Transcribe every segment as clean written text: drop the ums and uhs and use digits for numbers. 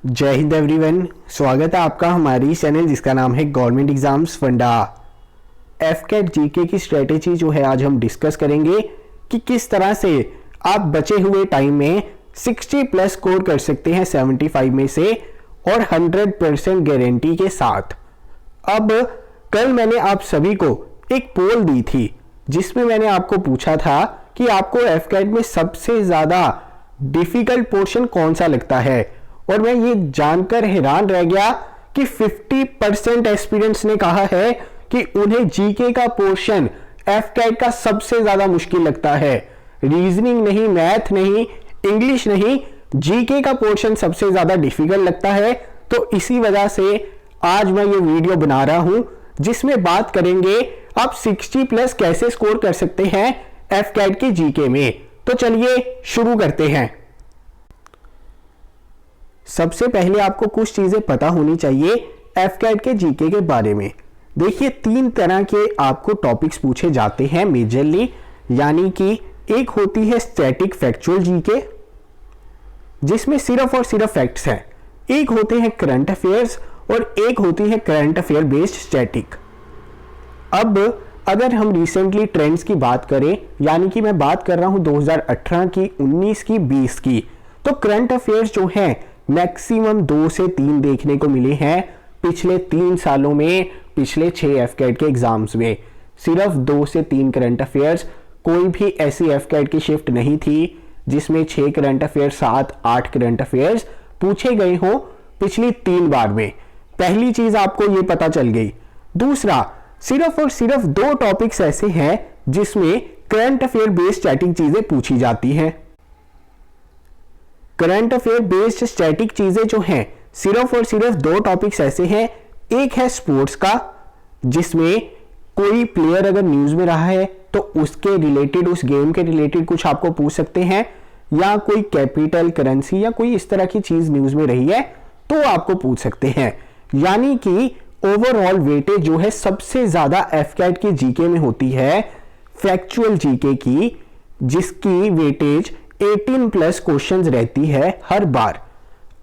जय हिंद एवरीवन। स्वागत है आपका हमारी चैनल जिसका नाम है गवर्नमेंट एग्जाम्स फंडा। एफकेट जीके की स्ट्रेटेजी जो है आज हम डिस्कस करेंगे कि किस तरह से आप बचे हुए टाइम में 60 प्लस स्कोर कर सकते हैं 75 में से और 100% गारंटी के साथ। अब कल मैंने आप सभी को एक पोल दी थी जिसमें मैंने आपको पूछा था कि आपको एफकेट में सबसे ज्यादा डिफिकल्ट पोर्शन कौन सा लगता है, और मैं ये जानकर हैरान रह गया कि 50% एक्सपीरियंस ने कहा है कि उन्हें जीके का पोर्शन एफकेट का सबसे ज्यादा मुश्किल लगता है। रीजनिंग नहीं, मैथ नहीं, इंग्लिश नहीं, जीके का पोर्शन सबसे ज्यादा डिफिकल्ट लगता है। तो इसी वजह से आज मैं ये वीडियो बना रहा हूं जिसमें बात करेंगे आप 60 प्लस कैसे स्कोर कर सकते हैं एफकेट के जीके में। तो चलिए शुरू करते हैं। सबसे पहले आपको कुछ चीजें पता होनी चाहिए एफकेट के जीके के बारे में। देखिए, 3 तरह के आपको टॉपिक्स पूछे जाते हैं मेजरली, यानी कि एक होती है स्टैटिक फैक्चुअल जीके जिसमें सिर्फ और सिर्फ फैक्ट्स हैं, एक होते हैं करंट अफेयर्स और एक होती है करंट अफेयर बेस्ड स्टैटिक। अब अगर हम रिसेंटली ट्रेंड्स की बात करें, यानी कि मैं बात कर रहा हूं 2018 की, 19 की, 20 की, तो करंट अफेयर्स जो है मैक्सिमम 2 से 3 देखने को मिले हैं पिछले 3 सालों में। पिछले 6 एफकेट के एग्जाम्स में सिर्फ 2 से 3 करंट अफेयर्स, कोई भी ऐसी एफकेट की शिफ्ट नहीं थी जिसमें 6 करंट अफेयर्स, 7-8 करंट अफेयर्स पूछे गए हो पिछली 3 बार में। पहली चीज आपको यह पता चल गई। दूसरा, सिर्फ और सिर्फ 2 टॉपिक्स ऐसे हैं जिसमें करंट अफेयर बेस्ड स्टैटिक चीजें पूछी जाती हैं। करंट अफेयर बेस्ड स्टैटिक चीजें जो हैं सिर्फ और सिर्फ 2 टॉपिक्स ऐसे हैं। एक है स्पोर्ट्स का, जिसमें कोई प्लेयर अगर न्यूज में रहा है तो उसके रिलेटेड, उस गेम के रिलेटेड कुछ आपको पूछ सकते हैं, या कोई कैपिटल करेंसी या कोई इस तरह की चीज न्यूज में रही है तो आपको पूछ सकते हैं। यानी कि ओवरऑल वेटेज जो है सबसे ज्यादा एफकेट की जीके में होती है फैक्चुअल जीके की, जिसकी वेटेज 18 प्लस क्वेश्चंस रहती है हर बार।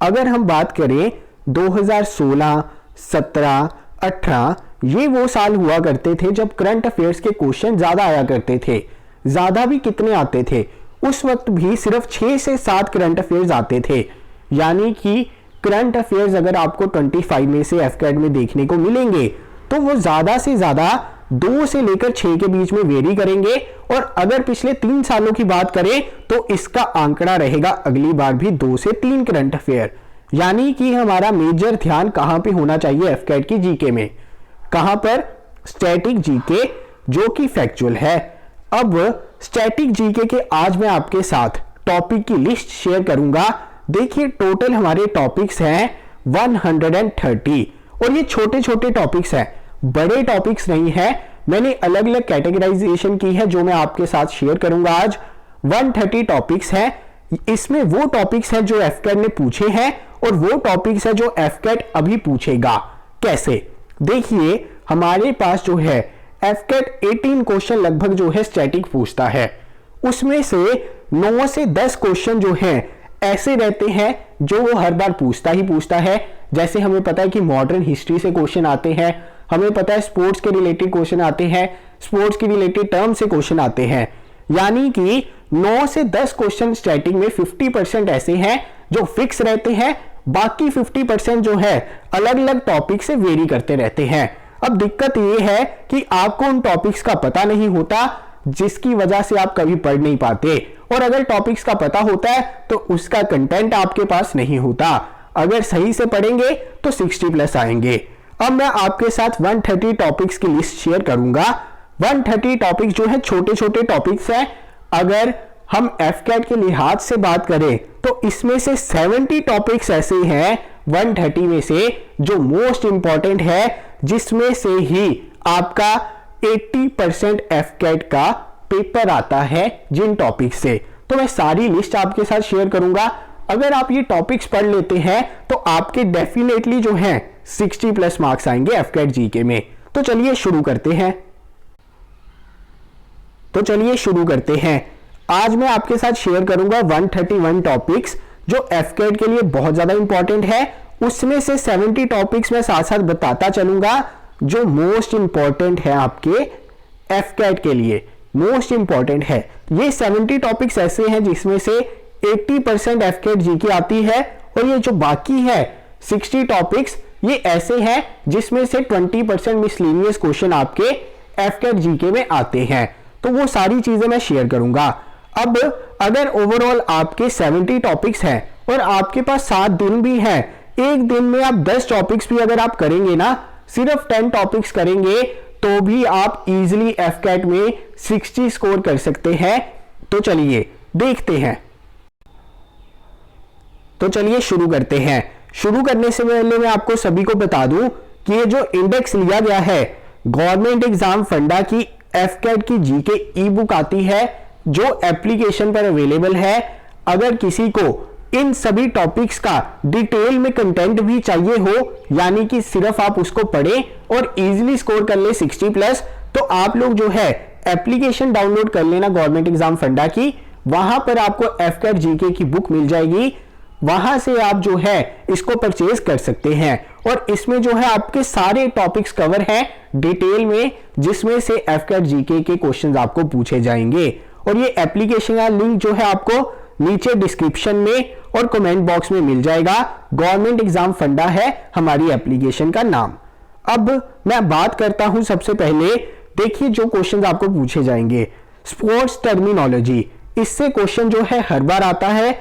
अगर हम बात करें 2016, 17, 18, ये वो साल हुआ करते थे जब करंट अफेयर्स के क्वेश्चन ज्यादा आया करते थे। ज्यादा भी कितने आते थे, उस वक्त भी सिर्फ 6 से 7 करंट अफेयर्स आते थे। यानी कि करंट अफेयर्स अगर आपको 25 में से एफकेट में देखने को मिलेंगे तो वो ज्यादा से ज्यादा 2 से लेकर 6 के बीच में वेरी करेंगे। और अगर पिछले 3 सालों की बात करें तो इसका आंकड़ा रहेगा अगली बार भी 2 से 3 करंट अफेयर। यानी कि हमारा मेजर ध्यान कहां पे होना चाहिए एफकेट की जीके में, कहां पर? स्टैटिक जीके जो कि फैक्चुअल है। अब स्टैटिक जीके के आज मैं आपके साथ टॉपिक की लिस्ट शेयर करूंगा। देखिए, टोटल हमारे टॉपिक्स हैं 130 और ये छोटे छोटे टॉपिक्स हैं, बड़े टॉपिक्स नहीं है। मैंने अलग अलग कैटेगराइजेशन की है जो मैं आपके साथ शेयर करूंगा आज। 130 टॉपिक्स हैं। इसमें वो टॉपिक्स हैं जो एफकेट ने पूछे हैं और वो टॉपिक्स हैं जो एफकेट अभी पूछेगा। कैसे? देखिए, हमारे पास जो है एफकेट 18 क्वेश्चन लगभग जो है स्टैटिक पूछता है। उसमें से 9 से 10 क्वेश्चन जो हैं ऐसे रहते हैं जो वो हर बार पूछता ही पूछता है। जैसे हमें पता है कि मॉडर्न हिस्ट्री से क्वेश्चन आते हैं, हमें पता है स्पोर्ट्स के रिलेटेड क्वेश्चन आते हैं, स्पोर्ट्स के रिलेटेड टर्म से क्वेश्चन आते हैं। यानी कि 9 से 10 क्वेश्चन स्टैटिक में 50% ऐसे हैं जो फिक्स रहते हैं, बाकी 50% जो है अलग अलग टॉपिक से वेरी करते रहते हैं। अब दिक्कत यह है कि आपको उन टॉपिक्स का पता नहीं होता, जिसकी वजह से आप कभी पढ़ नहीं पाते, और अगर टॉपिक्स का पता होता है तो उसका कंटेंट आपके पास नहीं होता। अगर सही से पढ़ेंगे तो 60 प्लस आएंगे। अब मैं आपके साथ 130 टॉपिक्स की लिस्ट शेयर करूंगा। 130 टॉपिक्स जो है छोटे छोटे टॉपिक्स हैं। अगर हम एफकेट के लिहाज से बात करें तो इसमें से 70 टॉपिक्स ऐसे हैं 130 में से जो मोस्ट इंपॉर्टेंट है, जिसमें से ही आपका 80% एफकेट का पेपर आता है जिन टॉपिक से। तो मैं सारी लिस्ट आपके साथ शेयर करूंगा। अगर आप ये टॉपिक्स पढ़ लेते हैं तो आपके डेफिनेटली जो है 60 प्लस मार्क्स आएंगे एफकेट जीके में। तो चलिए शुरू करते हैं। आज मैं आपके साथ शेयर करूंगा 131 टॉपिक्स जो एफकेट के लिए बहुत ज्यादा इंपॉर्टेंट है। उसमें से 70 टॉपिक्स मैं साथ साथ बताता चलूंगा जो मोस्ट इंपॉर्टेंट है आपके एफकेट के लिए, मोस्ट इंपॉर्टेंट है। ये 70 टॉपिक्स ऐसे हैं जिसमें से 80% एफकेट जीके आती है, और ये जो बाकी है 60 टॉपिक्स ये ऐसे हैं जिसमें से 20% मिसलेनियस क्वेश्चन आपके एफकेट जीके में आते हैं। तो वो सारी चीजें मैं शेयर करूंगा। अब अगर ओवरऑल आपके 70 टॉपिक्स हैं और आपके पास 7 दिन भी हैं, एक दिन में आप 10 टॉपिक्स भी अगर आप करेंगे ना, सिर्फ 10 टॉपिक्स करेंगे तो भी आप इजीली एफकेट में 60 स्कोर कर सकते हैं। तो चलिए देखते हैं। तो चलिए शुरू करते हैं। शुरू करने से पहले मैं आपको सभी को बता दूं कि ये जो इंडेक्स लिया गया है गवर्नमेंट एग्जाम फंडा की एफकेट की जीके ई बुक आती है जो एप्लीकेशन पर अवेलेबल है। अगर किसी को इन सभी टॉपिक्स का डिटेल में कंटेंट भी चाहिए हो, यानी कि सिर्फ आप उसको पढ़ें और इजीली स्कोर कर ले 60+, तो आप लोग जो है एप्लीकेशन डाउनलोड कर लेना गवर्नमेंट एग्जाम फंडा की। वहां पर आपको एफकेट जीके की बुक मिल जाएगी, वहां से आप जो है इसको परचेज कर सकते हैं। और इसमें जो है आपके सारे टॉपिक्स कवर हैं डिटेल में, जिसमें से एफकेट जीके के क्वेश्चंस आपको पूछे जाएंगे। और ये एप्लीकेशन का लिंक जो है आपको नीचे डिस्क्रिप्शन में और कमेंट बॉक्स में मिल जाएगा। गवर्नमेंट एग्जाम फंडा है हमारी एप्लीकेशन का नाम। अब मैं बात करता हूं सबसे पहले, देखिए जो क्वेश्चंस आपको पूछे जाएंगे स्पोर्ट्स टर्मिनोलॉजी, इससे क्वेश्चन जो है हर बार आता है।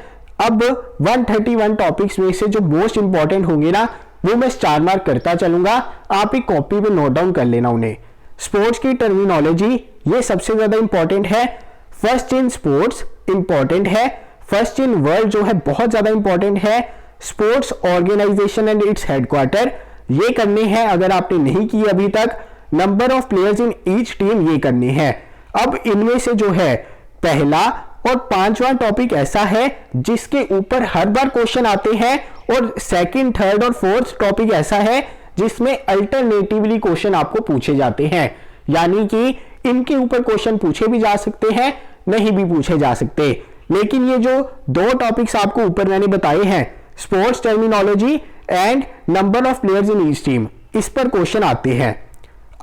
अब 131 टॉपिक्स में से जो मोस्ट इंपॉर्टेंट होंगे ना, वो मैं स्टार मार्क करता चलूंगा, आप एक कॉपी पे नोट डाउन कर लेना उन्हें। स्पोर्ट्स की टर्मिनोलॉजी ये सबसे ज्यादा इंपॉर्टेंट है। फर्स्ट इन स्पोर्ट्स इंपॉर्टेंट है। फर्स्ट इन वर्ल्ड जो है बहुत ज्यादा इंपॉर्टेंट है। Sports organisation and its headquarter ये करने हैं अगर आपने नहीं की अभी तक। Number of players in each team ये करने हैं। अब इनमें से जो है पहला और 5वां टॉपिक ऐसा है जिसके ऊपर हर बार क्वेश्चन आते हैं, और सेकंड, थर्ड और फोर्थ टॉपिक ऐसा है जिसमें अल्टरनेटिवली क्वेश्चन आपको पूछे जाते हैं, यानी कि इनके ऊपर क्वेश्चन पूछे भी जा सकते हैं, नहीं भी पूछे जा सकते। लेकिन ये जो 2 टॉपिक्स आपको ऊपर मैंने बताए हैं, sports terminology and number of players in each team, इस पर क्वेश्चन आते हैं।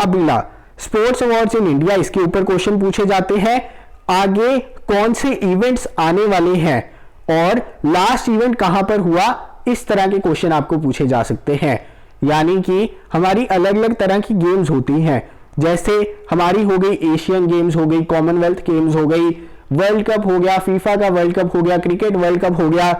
अगला स्पोर्ट्स अवार्ड्स इन इंडिया, इसके ऊपर क्वेश्चन पूछे जाते हैं। आगे कौन से इवेंट्स आने वाले हैं और लास्ट इवेंट कहां पर हुआ, इस तरह के क्वेश्चन आपको पूछे जा सकते हैं। यानी कि हमारी अलग अलग तरह की गेम्स होती हैं, जैसे हमारी हो गई एशियन गेम्स हो गई, कॉमनवेल्थ गेम्स हो गई, वर्ल्ड कप हो गया, फीफा का वर्ल्ड कप हो गया, क्रिकेट वर्ल्ड कप हो गया।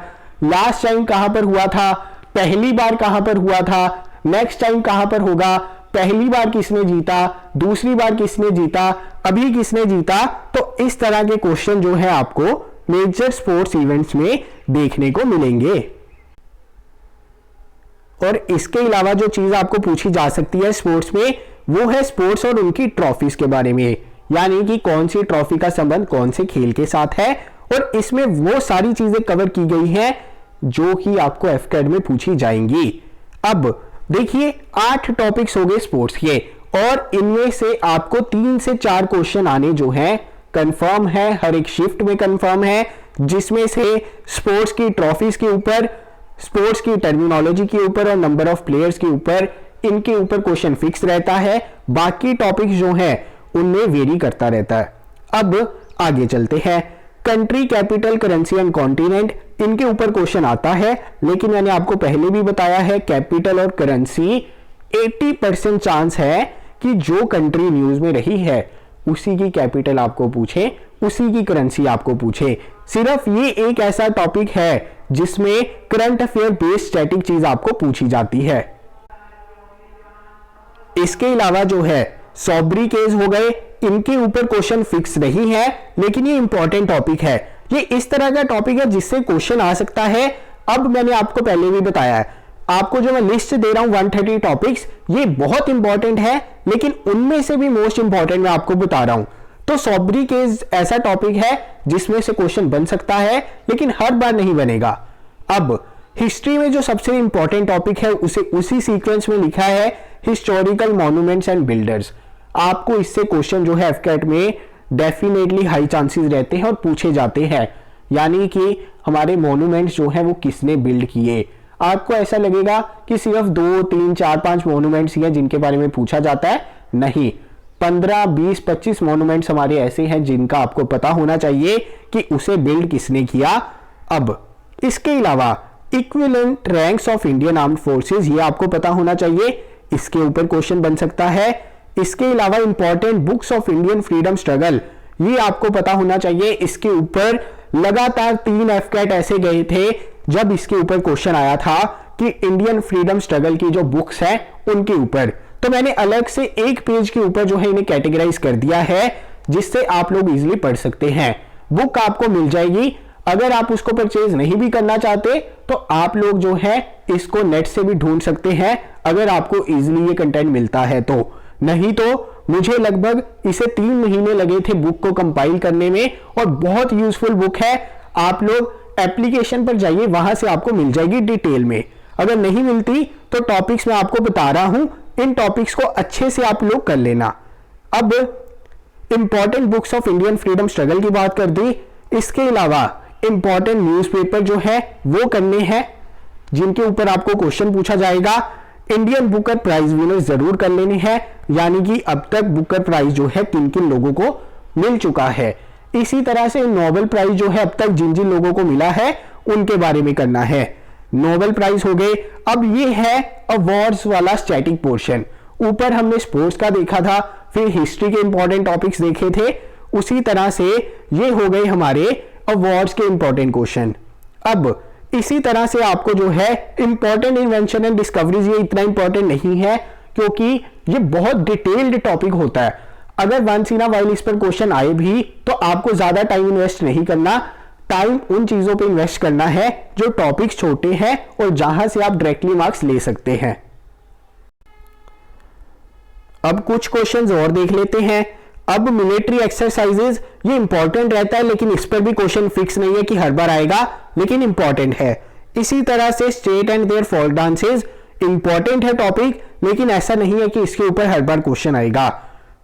लास्ट टाइम कहां पर हुआ था, पहली बार कहां पर हुआ था, नेक्स्ट टाइम कहां पर होगा, पहली बार किसने जीता, दूसरी बार किसने जीता, अभी किसने जीता। तो इस तरह के क्वेश्चन जो है आपको मेजर स्पोर्ट्स इवेंट्स में देखने को मिलेंगे। और इसके अलावा जो चीज आपको पूछी जा सकती है स्पोर्ट्स में, वो है स्पोर्ट्स और उनकी ट्रॉफीज के बारे में, यानी कि कौन सी ट्रॉफी का संबंध कौन से खेल के साथ है। और इसमें वो सारी चीजें कवर की गई हैं जो कि आपको एफकेट में पूछी जाएंगी। अब देखिए 8 टॉपिक्स हो गए स्पोर्ट्स के, और इनमें से आपको 3 से 4 क्वेश्चन आने जो हैं कंफर्म है, हर एक शिफ्ट में कंफर्म है, जिसमें से स्पोर्ट्स की ट्रॉफीज के ऊपर, स्पोर्ट्स की टर्मिनोलॉजी के ऊपर और नंबर ऑफ प्लेयर्स के ऊपर, इनके ऊपर क्वेश्चन फिक्स रहता है। बाकी टॉपिक्स जो हैं उनमें वेरी करता रहता है। अब आगे चलते हैं। Country, capital, currency and continent, इनके ऊपर क्वेश्चन आता है, लेकिन मैंने आपको पहले भी बताया है कैपिटल और करेंसी 80% चांस है कि जो कंट्री न्यूज में रही है उसी की कैपिटल आपको पूछे, उसी की करेंसी आपको पूछे। सिर्फ ये एक ऐसा टॉपिक है जिसमें करंट अफेयर बेस्ड स्टैटिक चीज आपको पूछी जाती है। इसके अलावा जो है सॉब्री केस हो गए, इनके ऊपर क्वेश्चन फिक्स नहीं है, लेकिन ये इंपॉर्टेंट टॉपिक है। ये इस तरह का टॉपिक है जिससे क्वेश्चन आ सकता है। अब मैंने आपको पहले भी बताया है, आपको जो मैं लिस्ट दे रहा हूं 130 टॉपिक्स, ये बहुत इंपॉर्टेंट है, लेकिन उनमें से भी मोस्ट इंपॉर्टेंट मैं आपको बता रहा हूं। तो सॉब्री केस ऐसा टॉपिक है जिसमें से क्वेश्चन बन सकता है, लेकिन हर बार नहीं बनेगा। अब हिस्ट्री में जो सबसे इंपॉर्टेंट टॉपिक है उसे उसी सीक्वेंस में लिखा है, हिस्टोरिकल मॉन्यूमेंट्स एंड बिल्डर्स। आपको इससे क्वेश्चन जो है एफकेट में डेफिनेटली हाई चांसेस रहते हैं और पूछे जाते हैं। यानी कि हमारे मॉन्यूमेंट्स जो है वो किसने बिल्ड किए। आपको ऐसा लगेगा कि सिर्फ 2, 3, 4, 5 मॉन्यूमेंट्स ही हैं जिनके बारे में पूछा जाता है, नहीं, 15, 20, 25 मॉन्यूमेंट्स हमारे ऐसे हैं जिनका आपको पता होना चाहिए कि उसे बिल्ड किसने किया। अब इसके अलावा equivalent ranks of Indian armed forces, ये आपको पता होना चाहिए, इसके ऊपर क्वेश्चन बन सकता है। इसके अलावा important books of Indian freedom struggle, ये आपको पता होना चाहिए। इसके ऊपर लगातार 3 एफकेट ऐसे गए थे जब इसके ऊपर क्वेश्चन आया था कि इंडियन फ्रीडम स्ट्रगल की जो बुक्स हैं उनके ऊपर, तो मैंने अलग से एक पेज के ऊपर जो है इन्हें कैटेगराइज कर दिया है जिससे आप लोग इजीली पढ़ सकते हैं। बुक आपको मिल जाएगी, अगर आप उसको परचेज नहीं भी करना चाहते तो आप लोग जो है इसको नेट से भी ढूंढ सकते हैं अगर आपको इजीली ये कंटेंट मिलता है तो। नहीं तो मुझे लगभग इसे 3 महीने लगे थे बुक को कंपाइल करने में, और बहुत यूजफुल बुक है। आप लोग एप्लीकेशन पर जाइए, वहां से आपको मिल जाएगी डिटेल में। अगर नहीं मिलती तो टॉपिक्स मैं आपको बता रहा हूं, इन टॉपिक्स को अच्छे से आप लोग कर लेना। अब important books of Indian freedom struggle की बात कर दी, इसके अलावा इंपॉर्टेंट न्यूज़पेपर जो है वो करने हैं जिनके ऊपर आपको क्वेश्चन पूछा जाएगा। इंडियन बुकर प्राइज विनर जरूर कर लेने हैं, यानी कि अब तक बुकर प्राइज जो है किन-किन लोगों को मिल चुका है। इसी तरह से नोबेल प्राइज जो है अब तक जिन-जिन लोगों को मिला है उनके बारे में करना है। नोबेल प्राइज हो गए। अब ये है अवार्ड्स वाला स्टैटिक पोर्शन। ऊपर हमने स्पोर्ट्स का देखा था, फिर हिस्ट्री के इंपॉर्टेंट टॉपिक्स देखे थे, उसी तरह से ये हो गए हमारे अवार्ड्स के इंपॉर्टेंट क्वेश्चन। अब इसी तरह से आपको जो है इंपॉर्टेंट इन्वेंशन एंड डिस्कवरीज, ये इतना इंपॉर्टेंट नहीं है क्योंकि ये बहुत डिटेल्ड टॉपिक होता है। अगर वंस इन अ व्हाइल इस पर क्वेश्चन आए भी तो आपको ज्यादा टाइम इन्वेस्ट नहीं करना, टाइम उन चीजों पे इन्वेस्ट करना है जो टॉपिक्स छोटे हैं और जहां से आप डायरेक्टली मार्क्स ले सकते हैं। अब कुछ क्वेश्चंस और देख लेते हैं। अब मिलिट्री एक्सरसाइजेज, ये इंपॉर्टेंट रहता है लेकिन इस पर भी क्वेश्चन फिक्स नहीं है कि हर बार आएगा, लेकिन इंपॉर्टेंट है। इसी तरह से state and their folk dances, important है टॉपिक लेकिन ऐसा नहीं है कि इसके ऊपर हर बार क्वेश्चन आएगा।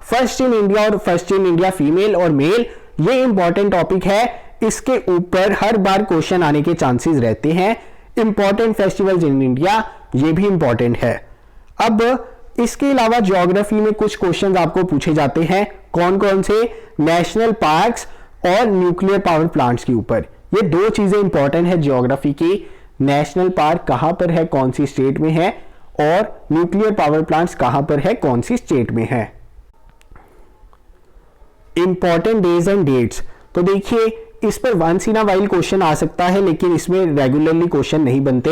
फर्स्ट इन इंडिया और फर्स्ट इन इंडिया फीमेल और मेल, ये इंपॉर्टेंट टॉपिक है, इसके ऊपर हर बार क्वेश्चन आने के चांसेस रहते हैं। इंपॉर्टेंट फेस्टिवल्स इन इंडिया, ये भी इंपॉर्टेंट है। अब इसके अलावा ज्योग्राफी में कुछ क्वेश्चंस आपको पूछे जाते हैं, कौन कौन से, नेशनल पार्क्स और न्यूक्लियर पावर प्लांट्स के ऊपर। ये 2 चीजें इंपॉर्टेंट है ज्योग्राफी की, नेशनल पार्क कहां पर है, कौन सी स्टेट में है, और न्यूक्लियर पावर प्लांट्स कहां पर है, कौन सी स्टेट में है। इंपॉर्टेंट डेज एंड डेट्स, तो देखिए इस पर once in a while question आ सकता है लेकिन इसमें रेगुलरली क्वेश्चन नहीं बनते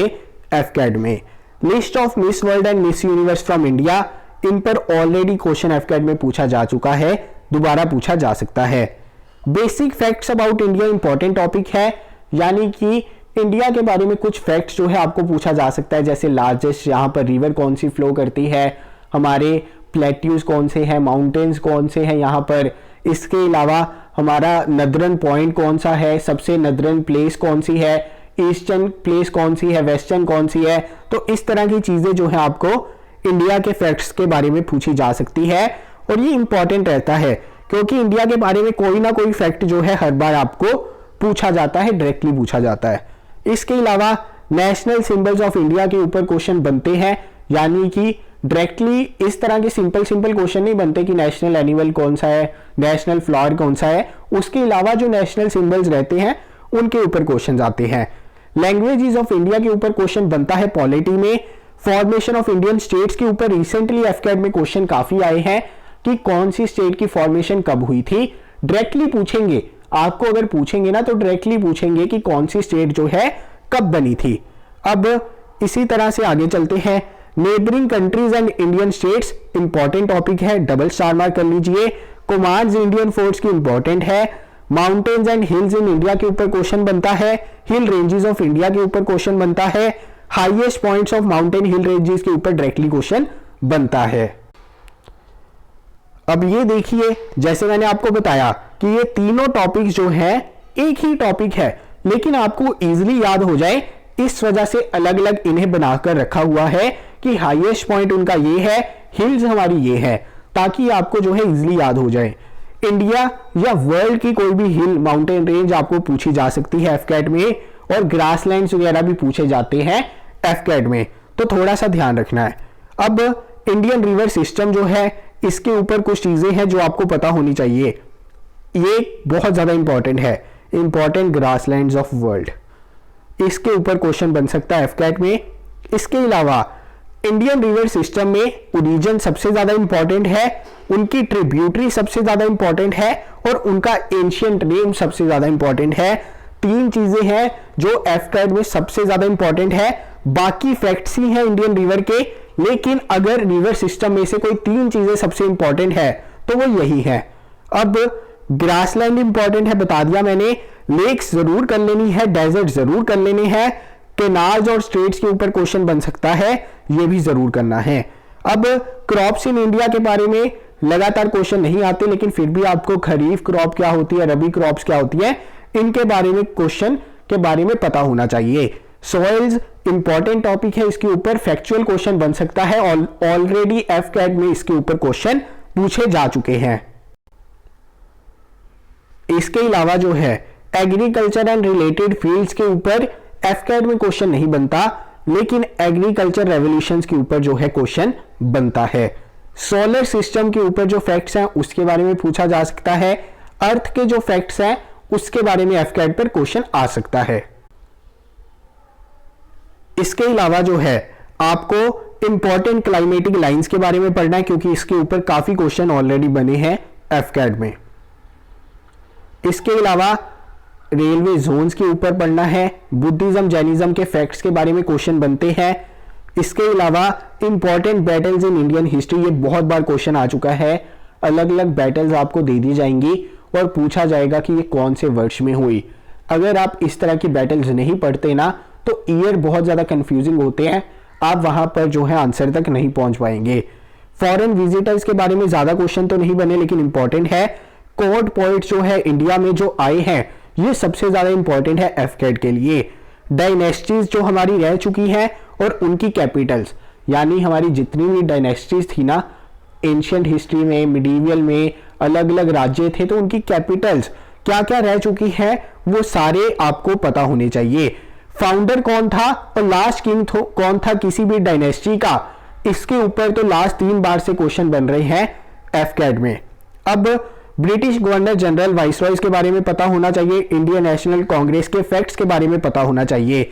एफकेट में। List of miss world and miss universe from India, इन पर ऑलरेडी क्वेश्चन एफकेट में पूछा जा चुका है, दोबारा पूछा जा सकता है। Basic facts about India important topic है, यानी कि इंडिया के बारे में कुछ फैक्ट्स जो है आपको पूछा जा सकता है, जैसे लार्जेस्ट यहाँ पर रिवर कौन सी फ्लो करती है, हमारे प्लेट्यूज कौन से हैं, माउंटेन्स कौन से हैं यहाँ पर, इसके अलावा हमारा नदरन पॉइंट कौन सा है, सबसे नदरन प्लेस कौन सी है, ईस्टर्न प्लेस कौन सी है, वेस्टर्न कौन सी है। तो इस तरह की चीजें जो है आपको इंडिया के फैक्ट्स के बारे में पूछी जा सकती है और ये इंपॉर्टेंट रहता है क्योंकि इंडिया के बारे में कोई ना कोई फैक्ट जो है हर बार आपको पूछा जाता है, डायरेक्टली पूछा जाता है। इसके अलावा नेशनल सिंबल्स ऑफ इंडिया के ऊपर क्वेश्चन बनते हैं, यानी कि डायरेक्टली इस तरह के सिंपल क्वेश्चन नहीं बनते कि नेशनल एनिमल कौन सा है, नेशनल फ्लावर कौन सा है, उसके अलावा जो नेशनल सिंबल्स रहते हैं उनके ऊपर क्वेश्चन आते हैं। लैंग्वेजेस ऑफ इंडिया के ऊपर क्वेश्चन बनता है पॉलिटी में। फॉर्मेशन ऑफ इंडियन स्टेट्स के ऊपर रिसेंटली एफकेट में क्वेश्चन काफी आए हैं कि कौन सी स्टेट की फॉर्मेशन कब हुई थी, डायरेक्टली पूछेंगे आपको। अगर पूछेंगे ना तो डायरेक्टली पूछेंगे कि कौन सी स्टेट जो है कब बनी थी। अब इसी तरह से आगे चलते हैं। Neighbouring countries and Indian states important topic है, डबल स्टार मार्क कर लीजिए। कमांड्स इंडियन फोर्स की इंपॉर्टेंट है। Mountains and hills in India के ऊपर क्वेश्चन बनता है। हिल रेंजेस ऑफ इंडिया के ऊपर क्वेश्चन बनता है। Highest points of mountain hill ranges के ऊपर डायरेक्टली क्वेश्चन बनता है। अब ये देखिए, जैसे मैंने आपको बताया कि ये तीनों टॉपिक्स जो है एक ही टॉपिक है, लेकिन आपको इजीली याद हो जाए इस वजह से अलग अलग इन्हें बनाकर रखा हुआ है कि हाईएस्ट पॉइंट उनका ये है, हिल्स हमारी ये है, ताकि आपको जो है इजीली याद हो जाए। इंडिया या वर्ल्ड की कोई भी हिल माउंटेन रेंज आपको पूछी जा सकती है एफकेट में, और ग्रासलैंड्स वगैरह भी पूछे जाते हैं एफकेट में, तो थोड़ा सा ध्यान रखना है। अब इंडियन रिवर सिस्टम जो है इसके ऊपर कुछ चीजें हैं जो आपको पता होनी चाहिए, ये बहुत ज्यादा इंपॉर्टेंट है। इंपॉर्टेंट ग्रासलैंड्स ऑफ वर्ल्ड, इसके ऊपर क्वेश्चन बन सकता है एफकेट में। इसके अलावा इंडियन रिवर सिस्टम में ओरिजिन सबसे ज्यादा इंपॉर्टेंट है, उनकी ट्रिब्यूटरी सबसे ज्यादा इंपॉर्टेंट है और उनका एंशियंट नेम सबसे ज्यादा इंपॉर्टेंट है। तीन चीजें हैं जो एफकेट में सबसे ज्यादा इंपॉर्टेंट है, बाकी फैक्ट्स ही हैं इंडियन रिवर के, लेकिन अगर रिवर सिस्टम में से कोई तीन चीजें सबसे इंपॉर्टेंट है तो वो यही है। अब ग्रासलैंड इंपॉर्टेंट है बता दिया मैंने, लेक्स जरूर कर लेनी है, डेजर्ट जरूर कर लेने हैं, केनाल्स और स्ट्रेट्स के ऊपर क्वेश्चन बन सकता है, ये भी जरूर करना है। अब क्रॉप्स इन इंडिया के बारे में लगातार क्वेश्चन नहीं आते, लेकिन फिर भी आपको खरीफ क्रॉप क्या होती है, रबी क्रॉप्स क्या होती है, इनके बारे में क्वेश्चन के बारे में पता होना चाहिए। सॉइल्स इंपॉर्टेंट टॉपिक है, इसके ऊपर फैक्चुअल क्वेश्चन बन सकता है, ऑलरेडी एफकेट में इसके ऊपर क्वेश्चन पूछे जा चुके हैं। इसके अलावा जो है एग्रीकल्चर एंड रिलेटेड फील्ड्स के ऊपर एफकेट में क्वेश्चन नहीं बनता, लेकिन एग्रीकल्चर रेवोल्यूशंस के ऊपर जो है क्वेश्चन बनता है। सोलर सिस्टम के ऊपर जो फैक्ट्स हैं उसके बारे में पूछा जा सकता है, अर्थ के जो फैक्ट्स हैं उसके बारे में एफकेट पर क्वेश्चन आ सकता है। इसके अलावा जो है आपको इंपॉर्टेंट क्लाइमेटिक लाइंस के बारे में पढ़ना है, क्योंकि इसके ऊपर काफी क्वेश्चन ऑलरेडी बने हैं एफकेट में। इसके अलावा रेलवे जोन्स के ऊपर पढ़ना है, बुद्धिज्म जैनिज्म के फैक्ट्स के बारे में क्वेश्चन बनते हैं। इसके अलावा important battles in Indian history, ये बहुत बार क्वेश्चन आ चुका है, अलग अलग बैटल्स आपको दे दी जाएंगी और पूछा जाएगा कि ये कौन से वर्ष में हुई। अगर आप इस तरह की बैटल्स नहीं पढ़ते ना तो ईयर बहुत ज्यादा कंफ्यूजिंग होते हैं, आप वहां पर जो है आंसर तक नहीं पहुंच पाएंगे। फॉरेन विजिटर्स के बारे में ज्यादा क्वेश्चन तो नहीं बने, लेकिन इंपॉर्टेंट है। कोर्ट पॉइंट्स जो है इंडिया में जो आए हैं ये सबसे ज्यादा इंपॉर्टेंट है एफकेट के लिए। डायनेस्टीज जो हमारी रह चुकी हैं और उनकी कैपिटल्स, यानी हमारी जितनी भी डायनेस्टीज थी ना एंशिएंट हिस्ट्री में, मिडीवियल में अलग अलग राज्य थे, तो उनकी कैपिटल्स क्या क्या रह चुकी है वो सारे आपको पता होने चाहिए। फाउंडर कौन था और लास्ट किंग कौन था किसी भी डायनेस्टी का, इसके ऊपर तो लास्ट 3 बार से क्वेश्चन बन रहे हैं एफकेट में। अब ब्रिटिश गवर्नर जनरल वाइसरॉयज के बारे में पता होना चाहिए, इंडियन नेशनल कांग्रेस के फैक्ट्स के बारे में पता होना चाहिए।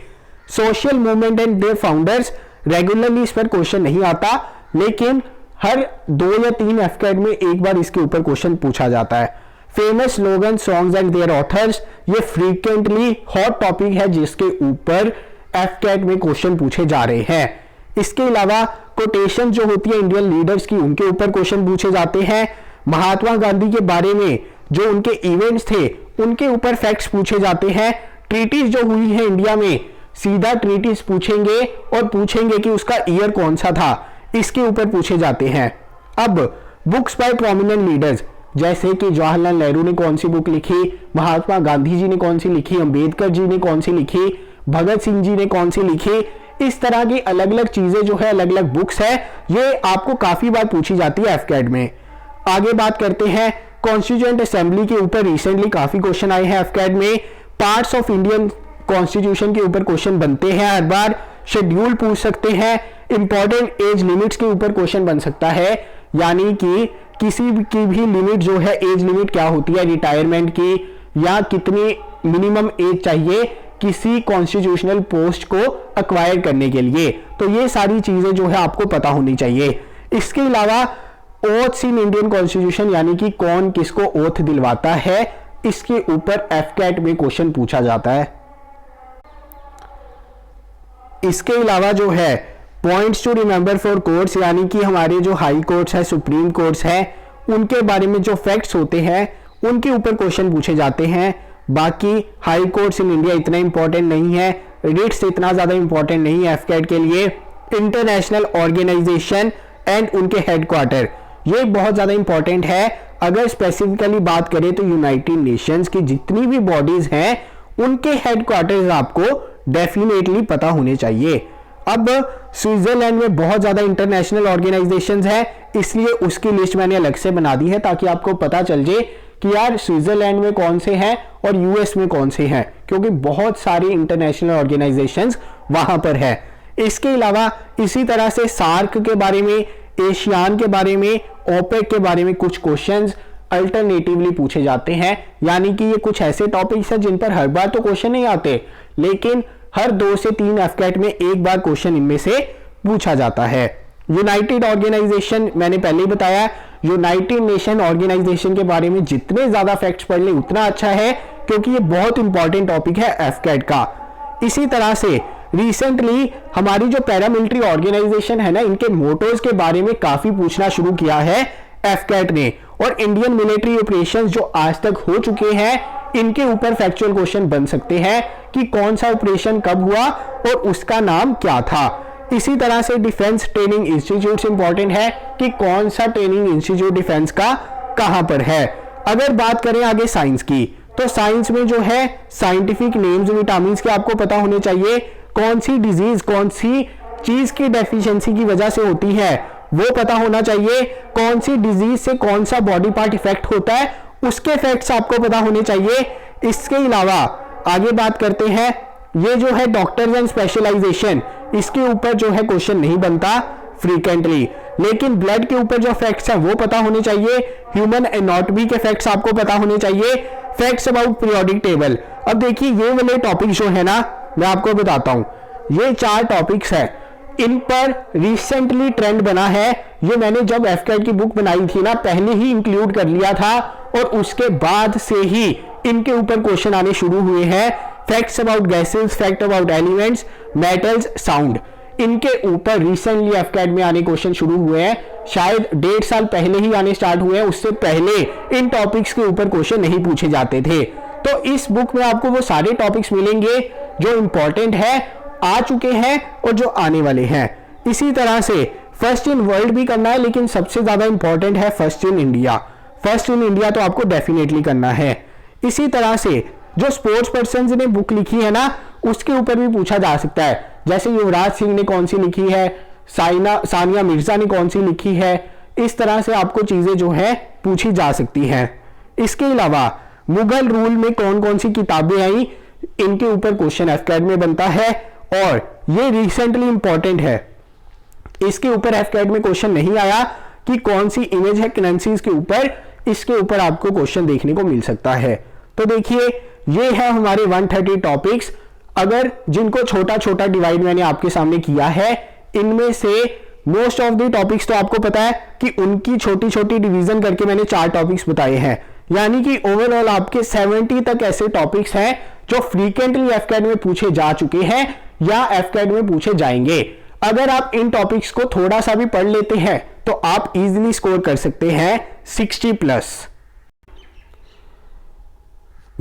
Social movement and their founders, regularly इस पर क्वेश्चन नहीं आता, लेकिन हर 2 या 3 एफकेट में एक बार इसके ऊपर क्वेश्चन पूछा जाता है। Famous slogan songs and their authors, ये फ्रीक्वेंटली हॉट टॉपिक है जिसके ऊपर एफकेट में क्वेश्चन पूछे जा रहे हैं। इसके अलावा कोटेशन जो होती है इंडियन लीडर्स की, उनके ऊपर क्वेश्चन पूछे जाते हैं। महात्मा गांधी के बारे में जो उनके इवेंट्स थे उनके ऊपर फैक्ट्स पूछे जाते हैं। ट्रीटीज जो हुई है इंडिया में, सीधा ट्रीटीज पूछेंगे और पूछेंगे कि उसका ईयर कौन सा था, इसके ऊपर पूछे जाते हैं। अब बुक्स बाय प्रोमिनेंट लीडर्स, जैसे कि जवाहरलाल नेहरू ने कौन सी बुक लिखी, महात्मा गांधी जी ने कौन सी लिखी, अंबेडकर जी ने कौन सी लिखी, भगत सिंह जी ने कौन सी लिखी, इस तरह की अलग अलग चीजें जो है अलग अलग बुक्स है, ये आपको काफी बार पूछी जाती है एफकेट में। आगे बात करते हैं कॉन्स्टिट्यूएंट असेंबली के ऊपर, रिसेंटली काफी क्वेश्चन आए हैं एफकेट में। पार्ट्स ऑफ इंडियन कॉन्स्टिट्यूशन के ऊपर क्वेश्चन बनते हैं हर बार। शेड्यूल पूछ सकते हैं। इंपॉर्टेंट एज लिमिट्स के ऊपर क्वेश्चन बन सकता है, यानी कि किसी की भी लिमिट जो है, एज लिमिट क्या होती है रिटायरमेंट की, या कितनी मिनिमम एज चाहिए किसी कॉन्स्टिट्यूशनल पोस्ट को अक्वायर करने के लिए, तो ये सारी चीजें जो है आपको पता होनी चाहिए। इसके अलावा ओथ्स इन इंडियन कॉन्स्टिट्यूशन, यानी कि कौन किसको ओथ दिलवाता है, इसके ऊपर एफकेट में क्वेश्चन पूछा जाता है। इसके अलावा जो है points to remember for courts, यानी कि हमारे जो हाई कोर्ट्स है, सुप्रीम कोर्ट्स है, उनके बारे में जो फैक्ट्स होते हैं उनके ऊपर क्वेश्चन पूछे जाते हैं। बाकी हाई कोर्ट्स इन इंडिया इतना इंपॉर्टेंट नहीं है, रिट्स इतना ज्यादा इंपॉर्टेंट नहीं है एफकेट के लिए। इंटरनेशनल ऑर्गेनाइजेशन एंड उनके हेडक्वार्टर, ये बहुत ज्यादा इंपॉर्टेंट है। अगर स्पेसिफिकली बात करें तो यूनाइटेड नेशंस की जितनी भी बॉडीज हैं उनके हेडक्वार्टर्स आपको डेफिनेटली पता होने चाहिए। अब स्विट्जरलैंड में बहुत ज्यादा इंटरनेशनल ऑर्गेनाइजेशंस है, इसलिए उसकी लिस्ट मैंने अलग से बना दी है ताकि आपको पता चल जाए कि यार स्विट्जरलैंड में कौन से हैं और यूएस में कौन से हैं, क्योंकि बहुत सारी इंटरनेशनल ऑर्गेनाइजेशंस वहां पर है। इसके अलावा इसी तरह से सार्क के बारे में, एशियान के बारे में, ओपेक के बारे में कुछ क्वेश्चंस अल्टरनेटिवली पूछे जाते हैं। यानी कि ये कुछ ऐसे टॉपिक्स हैं जिन पर हर बार तो क्वेश्चन नहीं आते, लेकिन हर 2 से 3 एफकेट में एक बार क्वेश्चन इनमें से पूछा जाता है। यूनाइटेड ऑर्गेनाइजेशन मैंने पहले ही बताया, यूनाइटेड नेशन ऑर्गेनाइजेशन के बारे में जितने ज्यादा फैक्ट्स पढ़ ले उतना अच्छा है, क्योंकि ये बहुत इंपॉर्टेंट टॉपिक है एफकेट का। इसी तरह से रिसेंटली हमारी जो पैरामिलिट्री ऑर्गेनाइजेशन है ना, इनके मोटोज के बारे में काफी पूछना शुरू किया है एफकेट ने, और इंडियन मिलिट्री ऑपरेशंस जो आज तक हो चुके हैं इनके ऊपर फैक्चुअल क्वेश्चन बन सकते हैं कि कौन सा ऑपरेशन कब हुआ और उसका नाम क्या था। इसी तरह से डिफेंस ट्रेनिंग इंस्टीट्यूट इंपॉर्टेंट है कि कौन सा ट्रेनिंग इंस्टीट्यूट डिफेंस का कहां पर है। अगर बात करें आगे साइंस की, तो साइंस में जो है साइंटिफिक नेम्स विटामिन के आपको पता होने चाहिए, कौन सी डिजीज कौन सी चीज की डेफिशिएंसी की वजह से होती है वो पता होना चाहिए, कौन सी डिजीज से कौन सा बॉडी पार्ट इफेक्ट होता है उसके फैक्ट्स आपको पता होने चाहिए। इसके अलावा आगे बात करते हैं, ये जो है डॉक्टर्स एंड स्पेशलाइजेशन, इसके ऊपर जो है क्वेश्चन नहीं बनता फ्रीक्वेंटली, लेकिन ब्लड के ऊपर जो फैक्ट्स हैं वो पता होने चाहिए, ह्यूमन एनाटॉमी के फैक्ट्स आपको पता होने चाहिए, फैक्ट्स अबाउट पीरियोडिक टेबल। अब देखिए ये वाले टॉपिक जो है ना, मैं आपको बताता हूं, ये 4 टॉपिक्स है, इन पर रिसेंटली ट्रेंड बना है। ये मैंने जब एफकेट की बुक बनाई थी ना, पहले ही इंक्लूड कर लिया था और उसके बाद से ही इनके ऊपर क्वेश्चन आने शुरू हुए हैं। Facts about gases, fact about elements, metals, sound, इनके ऊपर रिसेंटली एफकेट में आने क्वेश्चन शुरू हुए हैं। शायद 1.5 साल पहले ही आने स्टार्ट हुए हैं, उससे पहले इन टॉपिक्स के ऊपर क्वेश्चन नहीं पूछे जाते थे। तो इस बुक में आपको वो सारे टॉपिक्स मिलेंगे जो इंपॉर्टेंट है, आ चुके हैं और जो आने वाले हैं। इसी तरह से फर्स्ट इन वर्ल्ड भी करना है, लेकिन सबसे ज्यादा इंपॉर्टेंट है first in India. First in India तो आपको डेफिनेटली करना है। इसी तरह से जो स्पोर्ट्स पर्सन ने बुक लिखी है ना, उसके ऊपर भी पूछा जा सकता है, जैसे युवराज सिंह ने कौन सी लिखी है, सानिया मिर्जा ने कौन सी लिखी है, इस तरह से आपको चीजें जो है पूछी जा सकती हैं। इसके अलावा मुगल रूल में कौन कौन सी किताबें आई, इनके ऊपर क्वेश्चन एफकेट में बनता है, और ये रिसेंटली इंपॉर्टेंट है, इसके ऊपर एफकेट में क्वेश्चन नहीं आया कि कौन सी इमेज है करेंसीज के ऊपर, इसके ऊपर आपको क्वेश्चन देखने को मिल सकता है। तो देखिए ये है हमारे 130 टॉपिक्स। अगर जिनको छोटा छोटा डिवाइड मैंने आपके सामने किया है, इनमें से मोस्ट ऑफ द टॉपिक्स तो आपको पता है कि उनकी छोटी छोटी डिवीजन करके मैंने 4 टॉपिक्स बताए हैं, यानी कि ओवरऑल आपके 70 तक ऐसे टॉपिक्स हैं जो फ्रीक्वेंटली एफकेट में पूछे जा चुके हैं या एफकेट में पूछे जाएंगे। अगर आप इन टॉपिक्स को थोड़ा सा भी पढ़ लेते हैं तो आप इजीली स्कोर कर सकते हैं 60+।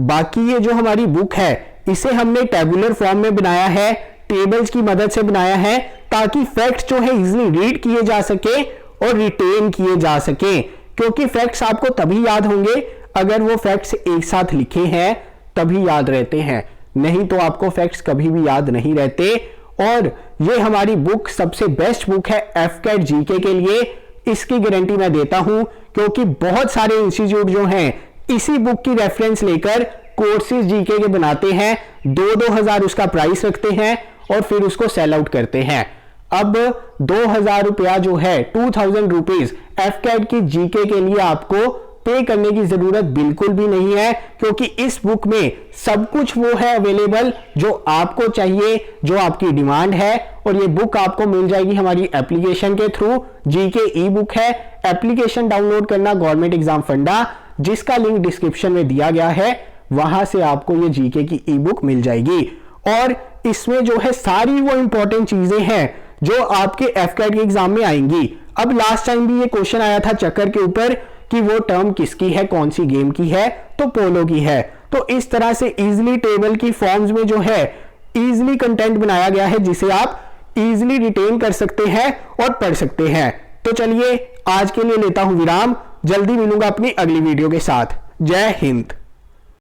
बाकी ये जो हमारी बुक है इसे हमने टेबुलर फॉर्म में बनाया है, टेबल्स की मदद से बनाया है, ताकि फैक्ट्स जो है इजीली रीड किए जा सके और रिटेन किए जा सके, क्योंकि फैक्ट्स आपको तभी याद होंगे अगर वो फैक्ट्स एक साथ लिखे हैं, तभी याद रहते हैं, नहीं तो आपको फैक्ट्स कभी भी याद नहीं रहते। और ये हमारी बुक सबसे बेस्ट बुक है एफकेट जीके के लिए, इसकी गारंटी मैं देता हूं, क्योंकि बहुत सारे इंस्टीट्यूट जो हैं इसी बुक की रेफरेंस लेकर कोर्सेज जीके के बनाते हैं, 2-2 हजार उसका प्राइस रखते हैं और फिर उसको सेल आउट करते हैं। अब 2000 रुपया जो है 2000 रुपीज एफकेट की जीके के लिए आपको पे करने की जरूरत बिल्कुल भी नहीं है, क्योंकि इस बुक में सब कुछ वो है अवेलेबल जो आपको चाहिए, जो आपकी डिमांड है। और ये बुक आपको मिल जाएगी हमारी एप्लीकेशन के थ्रू, जीके ई बुक है। एप्लीकेशन डाउनलोड करना गवर्नमेंट एग्जाम फंडा, जिसका लिंक डिस्क्रिप्शन में दिया गया है, वहां से आपको ये जीके की ई बुक मिल जाएगी। और इसमें जो है सारी वो इंपॉर्टेंट चीजें हैं जो आपके एफकेट के एग्जाम में आएंगी। अब लास्ट टाइम भी ये क्वेश्चन आया था चक्कर के ऊपर कि वो टर्म किसकी है, कौन सी गेम की है, तो पोलो की है। तो इस तरह से इजीली टेबल की फॉर्म्स में जो है इजीली कंटेंट बनाया गया है, जिसे आप इजीली रिटेन कर सकते हैं और पढ़ सकते हैं। तो चलिए आज के लिए लेता हूं विराम, जल्दी मिलूंगा अपनी अगली वीडियो के साथ। जय हिंद।